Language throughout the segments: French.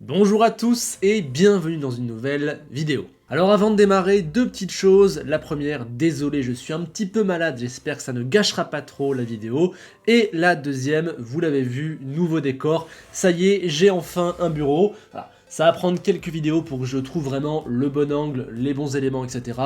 Bonjour à tous et bienvenue dans une nouvelle vidéo. Alors avant de démarrer, deux petites choses. La première, désolé, je suis un petit peu malade, j'espère que ça ne gâchera pas trop la vidéo. Et la deuxième, vous l'avez vu, nouveau décor. Ça y est, j'ai enfin un bureau. Voilà. Ça va prendre quelques vidéos pour que je trouve vraiment le bon angle, les bons éléments, etc.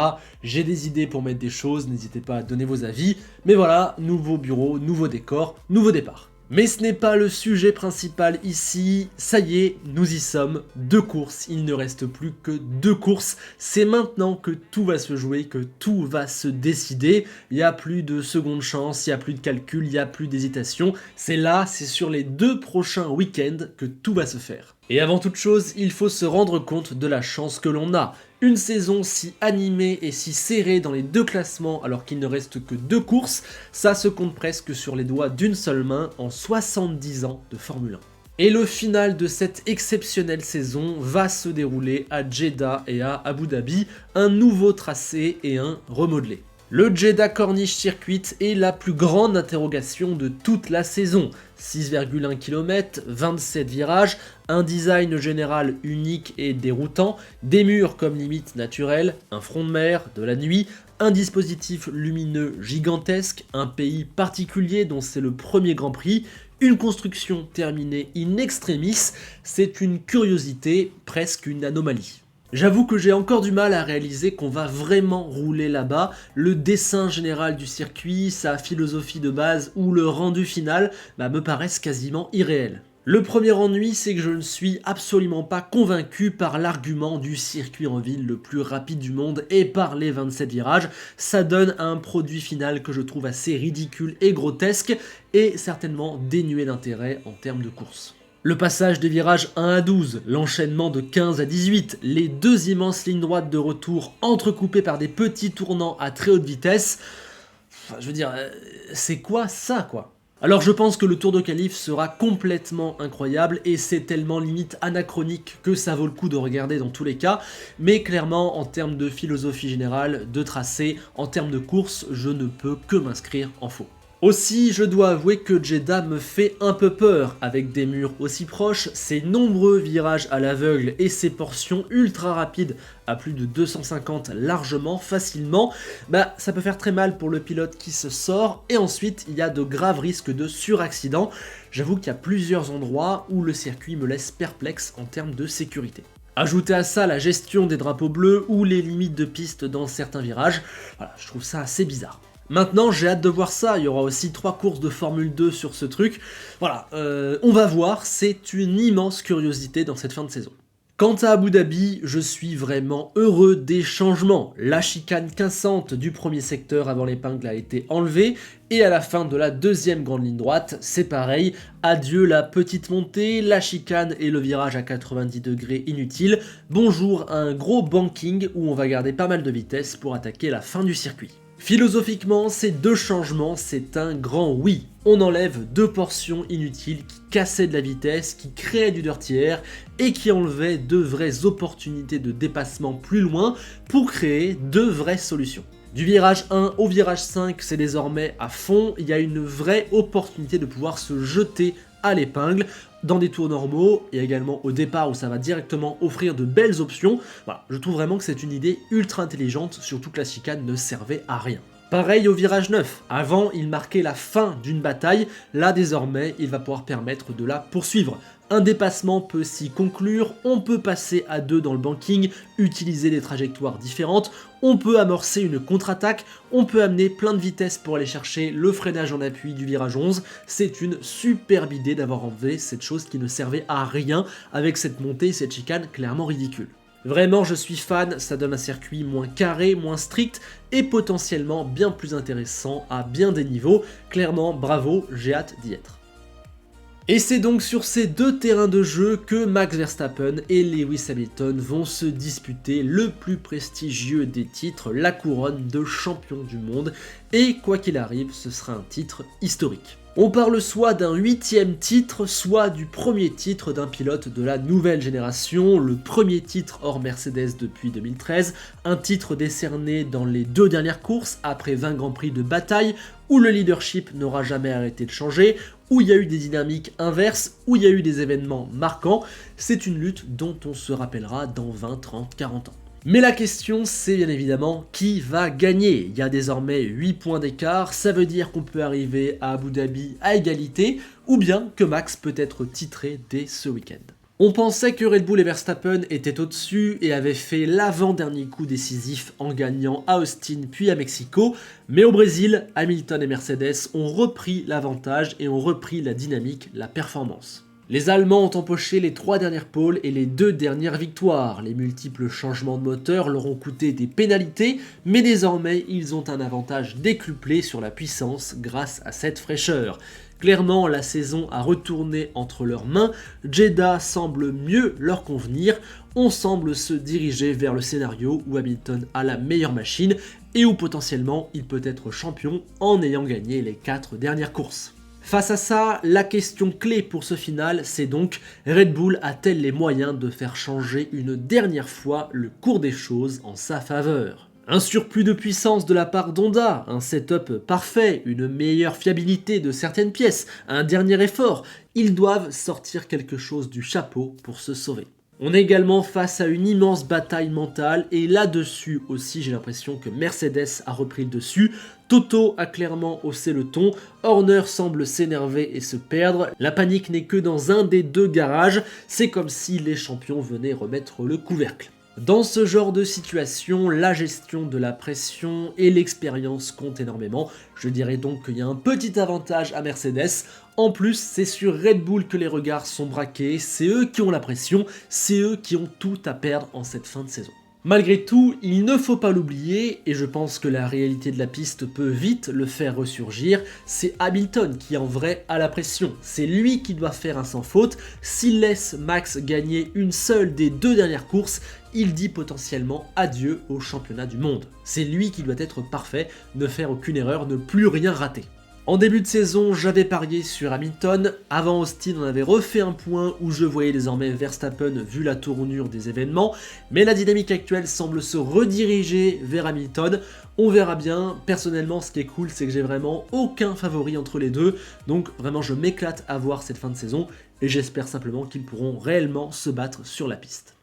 J'ai des idées pour mettre des choses, n'hésitez pas à donner vos avis. Mais voilà, nouveau bureau, nouveau décor, nouveau départ. Mais ce n'est pas le sujet principal ici, ça y est, nous y sommes, 2 courses, il ne reste plus que 2 courses, c'est maintenant que tout va se jouer, que tout va se décider, il n'y a plus de seconde chance, il n'y a plus de calcul, il n'y a plus d'hésitation, c'est là, c'est sur les 2 prochains week-ends que tout va se faire. Et avant toute chose, il faut se rendre compte de la chance que l'on a. Une saison si animée et si serrée dans les 2 classements alors qu'il ne reste que 2 courses, ça se compte presque sur les doigts d'une seule main en 70 ans de Formule 1. Et le final de cette exceptionnelle saison va se dérouler à Jeddah et à Abu Dhabi, un nouveau tracé et un remodelé. Le Jeddah Corniche Circuit est la plus grande interrogation de toute la saison. 6,1 km, 27 virages, un design général unique et déroutant, des murs comme limite naturelle, un front de mer, de la nuit, un dispositif lumineux gigantesque, un pays particulier dont c'est le premier Grand Prix, une construction terminée in extremis, c'est une curiosité, presque une anomalie. J'avoue que j'ai encore du mal à réaliser qu'on va vraiment rouler là-bas, le dessin général du circuit, sa philosophie de base ou le rendu final me paraissent quasiment irréels. Le premier ennui, c'est que je ne suis absolument pas convaincu par l'argument du circuit en ville le plus rapide du monde et par les 27 virages. Ça donne un produit final que je trouve assez ridicule et grotesque et certainement dénué d'intérêt en termes de course. Le passage des virages 1 à 12, l'enchaînement de 15 à 18, les 2 immenses lignes droites de retour entrecoupées par des petits tournants à très haute vitesse, je veux dire, c'est quoi ça quoi ? Alors je pense que le Tour de Qualif sera complètement incroyable et c'est tellement limite anachronique que ça vaut le coup de regarder dans tous les cas, mais clairement en termes de philosophie générale, de tracé, en termes de course, je ne peux que m'inscrire en faux. Aussi, je dois avouer que Jeddah me fait un peu peur, avec des murs aussi proches, ses nombreux virages à l'aveugle et ses portions ultra rapides à plus de 250 largement, facilement, ça peut faire très mal pour le pilote qui se sort, et ensuite il y a de graves risques de suraccident. J'avoue qu'il y a plusieurs endroits où le circuit me laisse perplexe en termes de sécurité. Ajoutez à ça la gestion des drapeaux bleus ou les limites de piste dans certains virages, voilà, je trouve ça assez bizarre. Maintenant, j'ai hâte de voir ça, il y aura aussi 3 courses de Formule 2 sur ce truc. Voilà, on va voir, c'est une immense curiosité dans cette fin de saison. Quant à Abu Dhabi, je suis vraiment heureux des changements. La chicane cassante du premier secteur avant l'épingle a été enlevée, et à la fin de la deuxième grande ligne droite, c'est pareil, adieu la petite montée, la chicane et le virage à 90 degrés inutile, bonjour à un gros banking où on va garder pas mal de vitesse pour attaquer la fin du circuit. Philosophiquement, ces 2 changements, c'est un grand oui. On enlève 2 portions inutiles qui cassaient de la vitesse, qui créaient du dirty air et qui enlevaient de vraies opportunités de dépassement plus loin pour créer de vraies solutions. Du virage 1 au virage 5, c'est désormais à fond, il y a une vraie opportunité de pouvoir se jeter à l'épingle dans des tours normaux et également au départ où ça va directement offrir de belles options. Voilà, je trouve vraiment que c'est une idée ultra intelligente, surtout que la chicane ne servait à rien. Pareil au virage 9, avant il marquait la fin d'une bataille, là désormais il va pouvoir permettre de la poursuivre. Un dépassement peut s'y conclure, on peut passer à 2 dans le banking, utiliser des trajectoires différentes, on peut amorcer une contre-attaque, on peut amener plein de vitesse pour aller chercher le freinage en appui du virage 11, c'est une superbe idée d'avoir enlevé cette chose qui ne servait à rien avec cette montée et cette chicane clairement ridicule. Vraiment, je suis fan, ça donne un circuit moins carré, moins strict et potentiellement bien plus intéressant à bien des niveaux. Clairement, bravo, j'ai hâte d'y être. Et c'est donc sur ces 2 terrains de jeu que Max Verstappen et Lewis Hamilton vont se disputer le plus prestigieux des titres, la couronne de champion du monde, et quoi qu'il arrive, ce sera un titre historique. On parle soit d'un 8e titre, soit du premier titre d'un pilote de la nouvelle génération, le premier titre hors Mercedes depuis 2013, un titre décerné dans les 2 dernières courses, après 20 Grands Prix de bataille, où le leadership n'aura jamais arrêté de changer, où il y a eu des dynamiques inverses, où il y a eu des événements marquants. C'est une lutte dont on se rappellera dans 20, 30, 40 ans. Mais la question, c'est bien évidemment qui va gagner. Il y a désormais 8 points d'écart, ça veut dire qu'on peut arriver à Abu Dhabi à égalité, ou bien que Max peut être titré dès ce week-end. On pensait que Red Bull et Verstappen étaient au-dessus et avaient fait l'avant-dernier coup décisif en gagnant à Austin puis à Mexico, mais au Brésil, Hamilton et Mercedes ont repris l'avantage et ont repris la dynamique, la performance. Les Allemands ont empoché les 3 dernières pôles et les 2 dernières victoires. Les multiples changements de moteur leur ont coûté des pénalités, mais désormais ils ont un avantage décuplé sur la puissance grâce à cette fraîcheur. Clairement, la saison a retourné entre leurs mains, Jeddah semble mieux leur convenir, on semble se diriger vers le scénario où Hamilton a la meilleure machine et où potentiellement il peut être champion en ayant gagné les 4 dernières courses. Face à ça, la question clé pour ce final, c'est donc Red Bull a-t-elle les moyens de faire changer une dernière fois le cours des choses en sa faveur ? Un surplus de puissance de la part d'Honda, un setup parfait, une meilleure fiabilité de certaines pièces, un dernier effort, ils doivent sortir quelque chose du chapeau pour se sauver. On est également face à une immense bataille mentale et là-dessus aussi j'ai l'impression que Mercedes a repris le dessus. Toto a clairement haussé le ton, Horner semble s'énerver et se perdre, la panique n'est que dans un des 2 garages, c'est comme si les champions venaient remettre le couvercle. Dans ce genre de situation, la gestion de la pression et l'expérience comptent énormément. Je dirais donc qu'il y a un petit avantage à Mercedes. En plus, c'est sur Red Bull que les regards sont braqués, c'est eux qui ont la pression, c'est eux qui ont tout à perdre en cette fin de saison. Malgré tout, il ne faut pas l'oublier, et je pense que la réalité de la piste peut vite le faire ressurgir, c'est Hamilton qui en vrai a la pression. C'est lui qui doit faire un sans faute. S'il laisse Max gagner une seule des 2 dernières courses, il dit potentiellement adieu au championnat du monde. C'est lui qui doit être parfait, ne faire aucune erreur, ne plus rien rater. En début de saison, j'avais parié sur Hamilton. Avant Austin, on avait refait un point où je voyais désormais Verstappen vu la tournure des événements. Mais la dynamique actuelle semble se rediriger vers Hamilton. On verra bien. Personnellement, ce qui est cool, c'est que j'ai vraiment aucun favori entre les deux. Donc vraiment, je m'éclate à voir cette fin de saison. Et j'espère simplement qu'ils pourront réellement se battre sur la piste.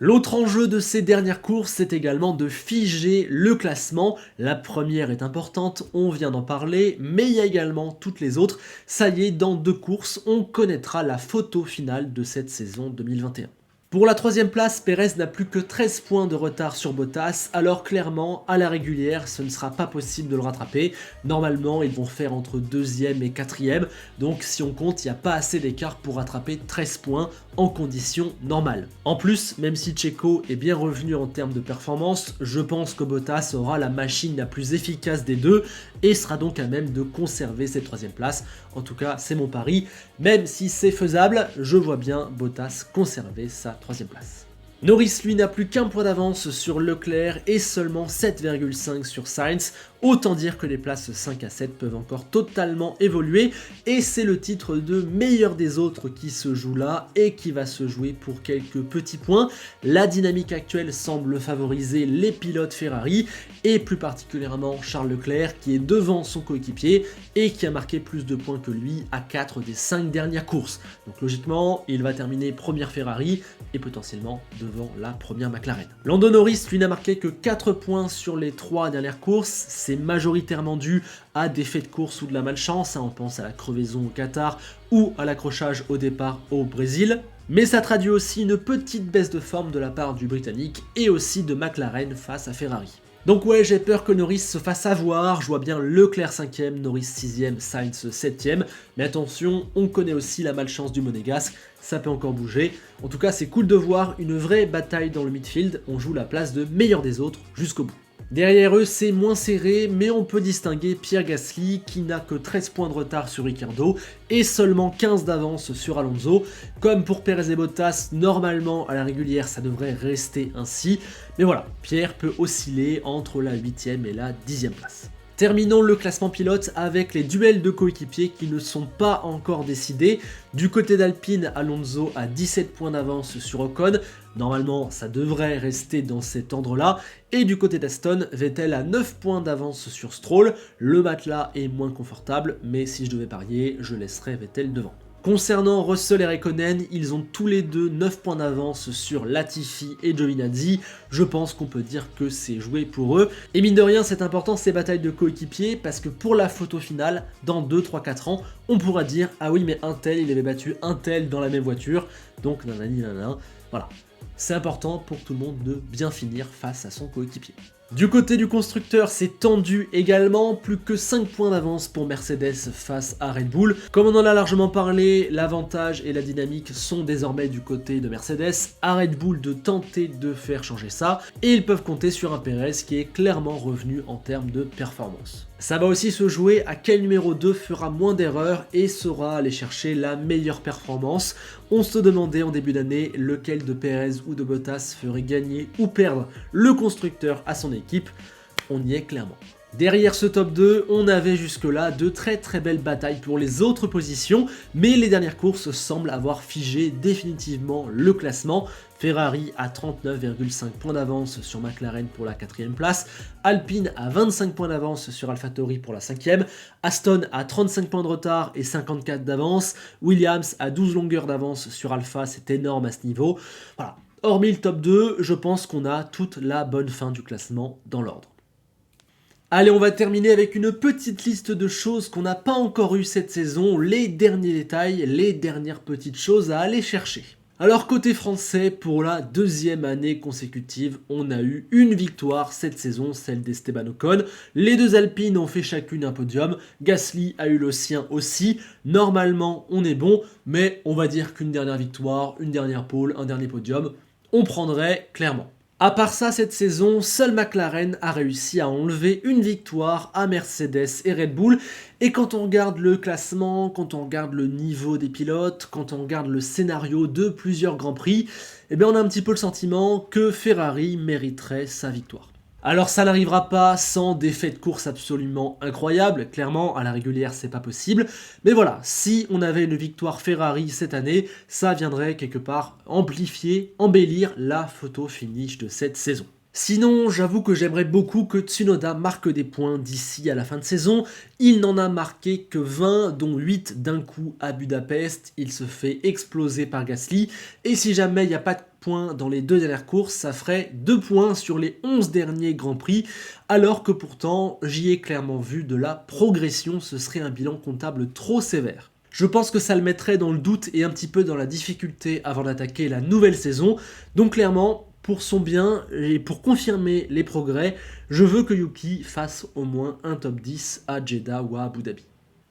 L'autre enjeu de ces dernières courses, c'est également de figer le classement. La première est importante, on vient d'en parler, mais il y a également toutes les autres. Ça y est, dans 2 courses, on connaîtra la photo finale de cette saison 2021. Pour la 3e place, Perez n'a plus que 13 points de retard sur Bottas, alors clairement, à la régulière, ce ne sera pas possible de le rattraper. Normalement, ils vont faire entre 2e et 4e, donc si on compte, il n'y a pas assez d'écart pour rattraper 13 points en conditions normales. En plus, même si Checo est bien revenu en termes de performance, je pense que Bottas aura la machine la plus efficace des deux et sera donc à même de conserver cette 3e place. En tout cas, c'est mon pari. Même si c'est faisable, je vois bien Bottas conserver sa 3e place. Norris, lui, n'a plus qu'un point d'avance sur Leclerc et seulement 7,5 sur Sainz. Autant dire que les places 5 à 7 peuvent encore totalement évoluer et c'est le titre de meilleur des autres qui se joue là et qui va se jouer pour quelques petits points. La dynamique actuelle semble favoriser les pilotes Ferrari et plus particulièrement Charles Leclerc qui est devant son coéquipier et qui a marqué plus de points que lui à 4 des 5 dernières courses. Donc logiquement, il va terminer première Ferrari et potentiellement devant la première McLaren. Lando Norris, lui, n'a marqué que 4 points sur les 3 dernières courses. C'est majoritairement dû à des faits de course ou de la malchance, on pense à la crevaison au Qatar ou à l'accrochage au départ au Brésil, mais ça traduit aussi une petite baisse de forme de la part du Britannique et aussi de McLaren face à Ferrari. Donc ouais, j'ai peur que Norris se fasse avoir, je vois bien Leclerc 5ème, Norris 6ème, Sainz 7ème, mais attention, on connaît aussi la malchance du Monégasque, ça peut encore bouger. En tout cas, c'est cool de voir une vraie bataille dans le midfield, on joue la place de meilleur des autres jusqu'au bout. Derrière eux, c'est moins serré, mais on peut distinguer Pierre Gasly qui n'a que 13 points de retard sur Ricciardo et seulement 15 d'avance sur Alonso. Comme pour Perez et Bottas, normalement à la régulière ça devrait rester ainsi, mais voilà, Pierre peut osciller entre la 8ème et la 10ème place. Terminons le classement pilote avec les duels de coéquipiers qui ne sont pas encore décidés. Du côté d'Alpine, Alonso a 17 points d'avance sur Ocon. Normalement, ça devrait rester dans cet ordre-là. Et du côté d'Aston, Vettel a 9 points d'avance sur Stroll. Le matelas est moins confortable, mais si je devais parier, je laisserais Vettel devant. Concernant Russell et Raikkonen, ils ont tous les deux 9 points d'avance sur Latifi et Giovinazzi. Je pense qu'on peut dire que c'est joué pour eux. Et mine de rien, c'est important ces batailles de coéquipiers parce que pour la photo finale, dans 2, 3, 4 ans, on pourra dire « Ah oui, mais un tel, il avait battu un tel dans la même voiture. » Donc nanani nanana. Voilà. C'est important pour tout le monde de bien finir face à son coéquipier. Du côté du constructeur, c'est tendu également, plus que 5 points d'avance pour Mercedes face à Red Bull. Comme on en a largement parlé, l'avantage et la dynamique sont désormais du côté de Mercedes, à Red Bull de tenter de faire changer ça, et ils peuvent compter sur un Perez qui est clairement revenu en termes de performance. Ça va aussi se jouer à quel numéro 2 fera moins d'erreurs et saura aller chercher la meilleure performance. On se demandait en début d'année lequel de Perez ou de Bottas ferait gagner ou perdre le constructeur à son équipe. On y est clairement. Derrière ce top 2, on avait jusque-là de très belles batailles pour les autres positions, mais les dernières courses semblent avoir figé définitivement le classement. Ferrari a 39,5 points d'avance sur McLaren pour la 4ème place, Alpine a 25 points d'avance sur AlphaTauri pour la 5ème, Aston a 35 points de retard et 54 d'avance, Williams a 12 longueurs d'avance sur Alpha, c'est énorme à ce niveau. Voilà. Hormis le top 2, je pense qu'on a toute la bonne fin du classement dans l'ordre. Allez, on va terminer avec une petite liste de choses qu'on n'a pas encore eues cette saison, les derniers détails, les dernières petites choses à aller chercher. Alors côté français, pour la 2e année consécutive, on a eu une victoire cette saison, celle d'Esteban Ocon. Les deux Alpines ont fait chacune un podium, Gasly a eu le sien aussi. Normalement, on est bon, mais on va dire qu'une dernière victoire, une dernière pole, un dernier podium, on prendrait clairement. À part ça, cette saison, seul McLaren a réussi à enlever une victoire à Mercedes et Red Bull. Et quand on regarde le classement, quand on regarde le niveau des pilotes, quand on regarde le scénario de plusieurs Grands Prix, eh bien on a un petit peu le sentiment que Ferrari mériterait sa victoire. Alors ça n'arrivera pas sans des faits de course absolument incroyables, clairement à la régulière c'est pas possible, mais voilà, si on avait une victoire Ferrari cette année, ça viendrait quelque part amplifier, embellir la photo finish de cette saison. Sinon, j'avoue que j'aimerais beaucoup que Tsunoda marque des points d'ici à la fin de saison. Il n'en a marqué que 20, dont 8 d'un coup à Budapest. Il se fait exploser par Gasly. Et si jamais il n'y a pas de points dans les 2 dernières courses, ça ferait 2 points sur les 11 derniers Grands Prix. Alors que pourtant, j'y ai clairement vu de la progression. Ce serait un bilan comptable trop sévère. Je pense que ça le mettrait dans le doute et un petit peu dans la difficulté avant d'attaquer la nouvelle saison. Donc clairement, pour son bien et pour confirmer les progrès, je veux que Yuki fasse au moins un top 10 à Jeddah ou à Abu Dhabi.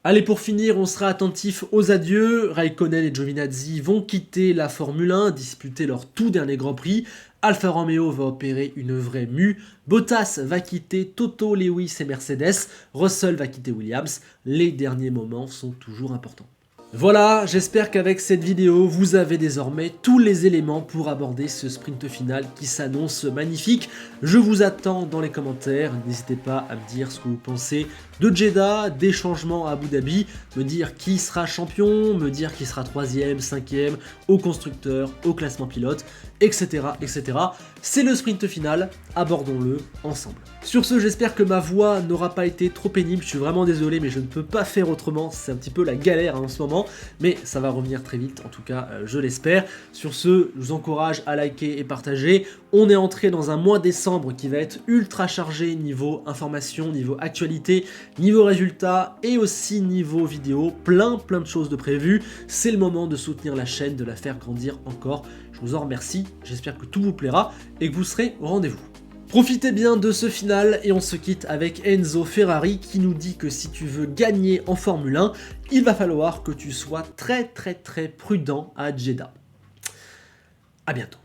Allez, pour finir, on sera attentif aux adieux. Raikkonen et Giovinazzi vont quitter la Formule 1, disputer leur tout dernier Grand Prix. Alfa Romeo va opérer une vraie mue. Bottas va quitter Toto, Lewis et Mercedes. Russell va quitter Williams. Les derniers moments sont toujours importants. Voilà, j'espère qu'avec cette vidéo, vous avez désormais tous les éléments pour aborder ce sprint final qui s'annonce magnifique. Je vous attends dans les commentaires, n'hésitez pas à me dire ce que vous pensez de Jeddah, des changements à Abu Dhabi, me dire qui sera champion, me dire qui sera 3e, 5e, au constructeur, au classement pilote, etc. etc. C'est le sprint final, abordons-le ensemble. Sur ce, j'espère que ma voix n'aura pas été trop pénible, je suis vraiment désolé mais je ne peux pas faire autrement, c'est un petit peu la galère en ce moment, mais ça va revenir très vite, en tout cas je l'espère. Sur ce, je vous encourage à liker et partager. On est entré dans un mois décembre qui va être ultra chargé niveau information, niveau actualité, niveau résultats et aussi niveau vidéo, plein de choses de prévues. C'est le moment de soutenir la chaîne, de la faire grandir encore. Je vous en remercie, j'espère que tout vous plaira et que vous serez au rendez-vous. Profitez bien de ce final et on se quitte avec Enzo Ferrari qui nous dit que si tu veux gagner en Formule 1, il va falloir que tu sois très prudent à Jeddah. À bientôt.